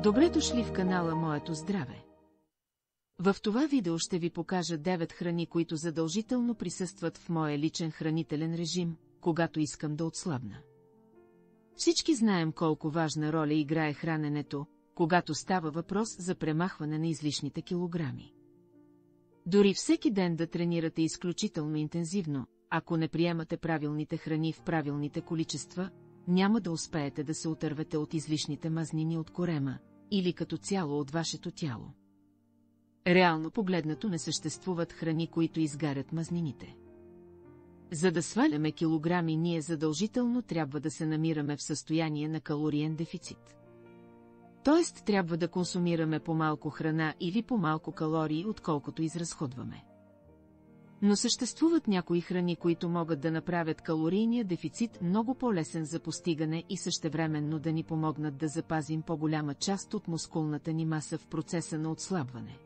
Добре дошли в канала Моето здраве. В това видео ще ви покажа 9 храни, които задължително присъстват в моя личен хранителен режим, когато искам да отслабна. Всички знаем колко важна роля играе храненето, когато става въпрос за премахване на излишните килограми. Дори всеки ден да тренирате изключително интензивно, ако не приемате правилните храни в правилните количества, няма да успеете да се отървете от излишните мазнини от корема или като цяло от вашето тяло. Реално погледнато не съществуват храни, които изгарят мазнините. За да сваляме килограми, ние задължително трябва да се намираме в състояние на калориен дефицит. Тоест трябва да консумираме по-малко храна или по-малко калории, отколкото изразходваме. Но съществуват някои храни, които могат да направят калорийния дефицит много по-лесен за постигане и същевременно да ни помогнат да запазим по-голяма част от мускулната ни маса в процеса на отслабване.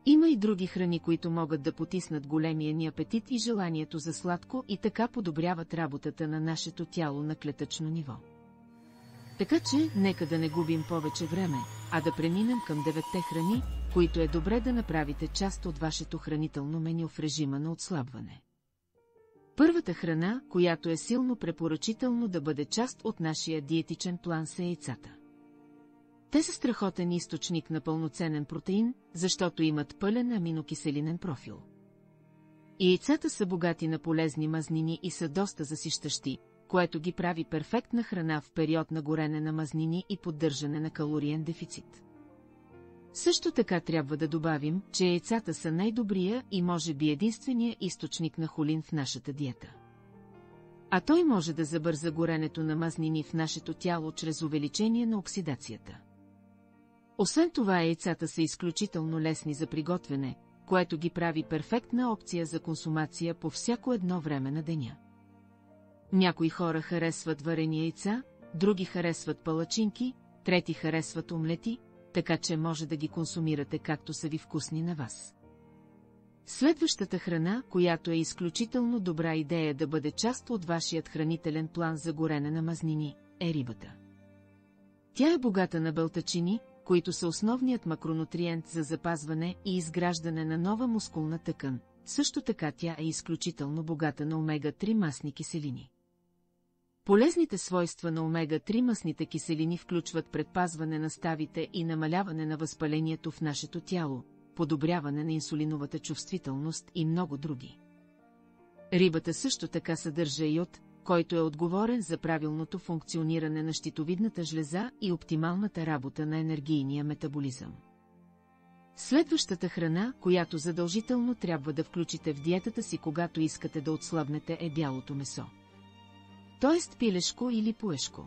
Има и други храни, които могат да потиснат големия ни апетит и желанието за сладко и така подобряват работата на нашето тяло на клетъчно ниво. Така че, нека да не губим повече време, а да преминем към 9 храни, които е добре да направите част от вашето хранително меню в режима на отслабване. Първата храна, която е силно препоръчително да бъде част от нашия диетичен план, са яйцата. Те са страхотен източник на пълноценен протеин, защото имат пълен аминокиселинен профил. Яйцата са богати на полезни мазнини и са доста засищащи, което ги прави перфектна храна в период на горене на мазнини и поддържане на калориен дефицит. Също така трябва да добавим, че яйцата са най-добрия и може би единствения източник на холин в нашата диета. А той може да забърза горенето на мазнини в нашето тяло чрез увеличение на оксидацията. Освен това, яйцата са изключително лесни за приготвяне, което ги прави перфектна опция за консумация по всяко едно време на деня. Някои хора харесват варени яйца, други харесват палачинки, трети харесват омлети, така че може да ги консумирате както са ви вкусни на вас. Следващата храна, която е изключително добра идея да бъде част от вашият хранителен план за горене на мазнини, е рибата. Тя е богата на белтачини, които са основният макронутриент за запазване и изграждане на нова мускулна тъкан. Също така тя е изключително богата на омега-3 масни киселини. Полезните свойства на омега-3 масните киселини включват предпазване на ставите и намаляване на възпалението в нашето тяло, подобряване на инсулиновата чувствителност и много други. Рибата също така съдържа йод, който е отговорен за правилното функциониране на щитовидната жлеза и оптималната работа на енергийния метаболизъм. Следващата храна, която задължително трябва да включите в диетата си, когато искате да отслабнете, е бялото месо. Тоест пилешко или пуешко.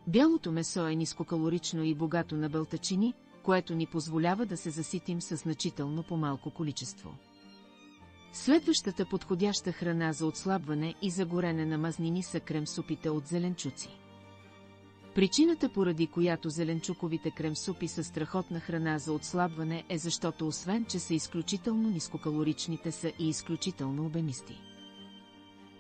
Бялото месо е нискокалорично и богато на белтачини, което ни позволява да се заситим със значително по-малко количество. Следващата подходяща храна за отслабване и за горене на мазнини са кремсупите от зеленчуци. Причината, поради която зеленчуковите кремсупи са страхотна храна за отслабване, е защото освен, че са изключително нискокалорични, те са и изключително обемисти.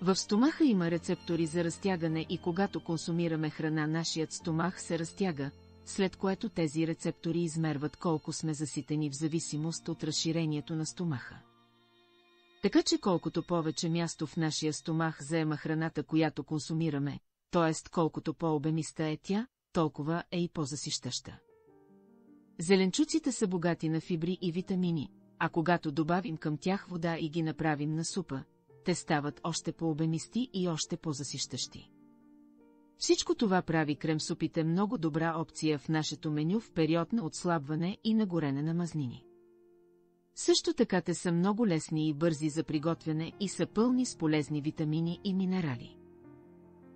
В стомаха има рецептори за разтягане и когато консумираме храна, нашият стомах се разтяга, след което тези рецептори измерват колко сме заситени в зависимост от разширението на стомаха. Така че колкото повече място в нашия стомах заема храната, която консумираме, т.е. колкото по-обемиста е тя, толкова е и по-засищаща. Зеленчуците са богати на фибри и витамини, а когато добавим към тях вода и ги направим на супа, те стават още по-обемисти и още по-засищащи. Всичко това прави кремсупите много добра опция в нашето меню в период на отслабване и на горене на мазнини. Също така те са много лесни и бързи за приготвяне и са пълни с полезни витамини и минерали.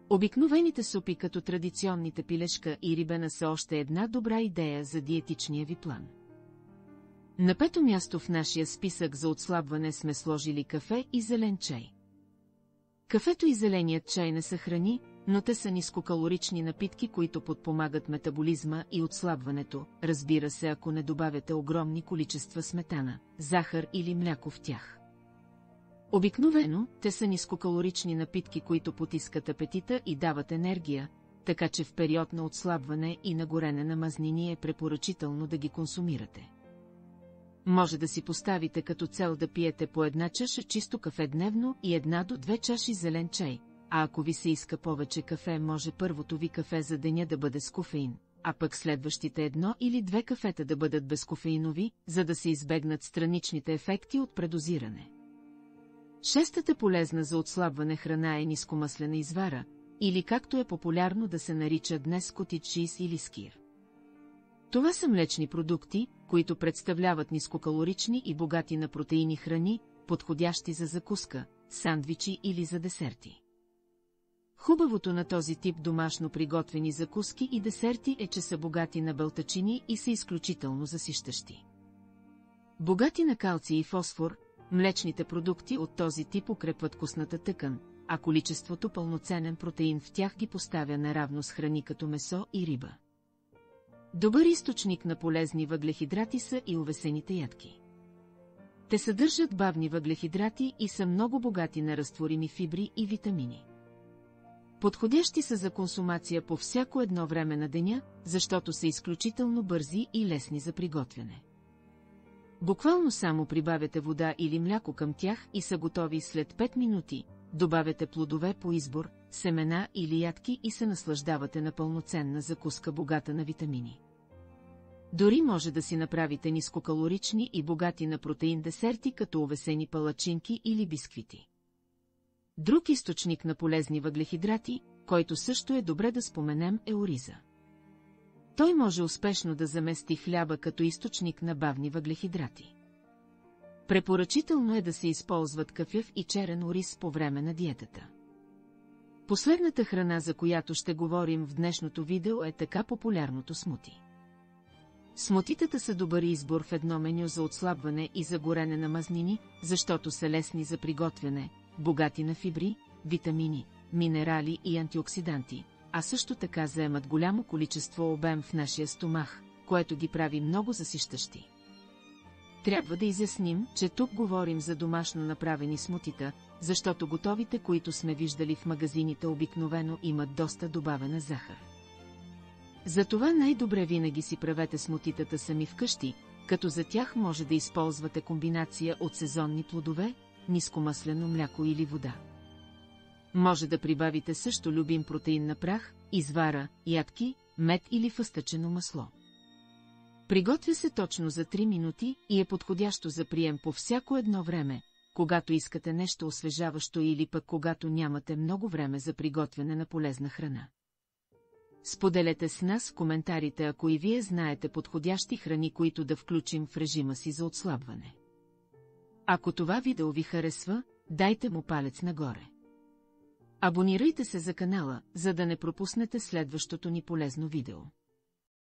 Обикновените супи, като традиционните пилешка и рибена, са още една добра идея за диетичния ви план. На 5-то място в нашия списък за отслабване сме сложили кафе и зелен чай. Кафето и зеленият чай не са храни, но те са нискокалорични напитки, които подпомагат метаболизма и отслабването, разбира се, ако не добавяте огромни количества сметана, захар или мляко в тях. Обикновено, те са нискокалорични напитки, които потискат апетита и дават енергия, така че в период на отслабване и на горене на мазнини е препоръчително да ги консумирате. Може да си поставите като цел да пиете по 1 чаша чисто кафе дневно и 1 до 2 чаши зелен чай, а ако ви се иска повече кафе, може първото ви кафе за деня да бъде с кофеин, а пък следващите 1 или 2 кафета да бъдат безкофеинови, за да се избегнат страничните ефекти от предозиране. Шестата полезна за отслабване храна е нискомъслена извара, или както е популярно да се нарича днес котидж чиз или скир. Това са млечни продукти, които представляват нискокалорични и богати на протеини храни, подходящи за закуска, сандвичи или за десерти. Хубавото на този тип домашно приготвени закуски и десерти е, че са богати на белтачини и са изключително засищащи. Богати на калций и фосфор, млечните продукти от този тип укрепват костната тъкан, а количеството пълноценен протеин в тях ги поставя наравно с храни като месо и риба. Добър източник на полезни въглехидрати са и овесените ядки. Те съдържат бавни въглехидрати и са много богати на разтворими фибри и витамини. Подходящи са за консумация по всяко едно време на деня, защото са изключително бързи и лесни за приготвяне. Буквално само прибавяте вода или мляко към тях и са готови след 5 минути, добавяте плодове по избор, семена или ядки и се наслаждавате на пълноценна закуска богата на витамини. Дори може да си направите нискокалорични и богати на протеин десерти като овесени палачинки или бисквити. Друг източник на полезни въглехидрати, който също е добре да споменем, е ориза. Той може успешно да замести хляба като източник на бавни въглехидрати. Препоръчително е да се използват кафяв и черен ориз по време на диетата. Последната храна, за която ще говорим в днешното видео, е така популярното смути. Смутитата са добър избор в едно меню за отслабване и за горене на мазнини, защото са лесни за приготвяне, богати на фибри, витамини, минерали и антиоксиданти, а също така заемат голямо количество обем в нашия стомах, което ги прави много засищащи. Трябва да изясним, че тук говорим за домашно направени смутита, защото готовите, които сме виждали в магазините, обикновено имат доста добавена захар. Затова най-добре винаги си правете смутитата сами вкъщи, като за тях може да използвате комбинация от сезонни плодове, нискомъслено мляко или вода. Може да прибавите също любим протеин на прах, извара, ядки, мед или фъстъчено масло. Приготвя се точно за 3 минути и е подходящо за прием по всяко едно време, когато искате нещо освежаващо или пък когато нямате много време за приготвяне на полезна храна. Споделете с нас в коментарите, ако и вие знаете подходящи храни, които да включим в режима си за отслабване. Ако това видео ви харесва, дайте му палец нагоре. Абонирайте се за канала, за да не пропуснете следващото ни полезно видео.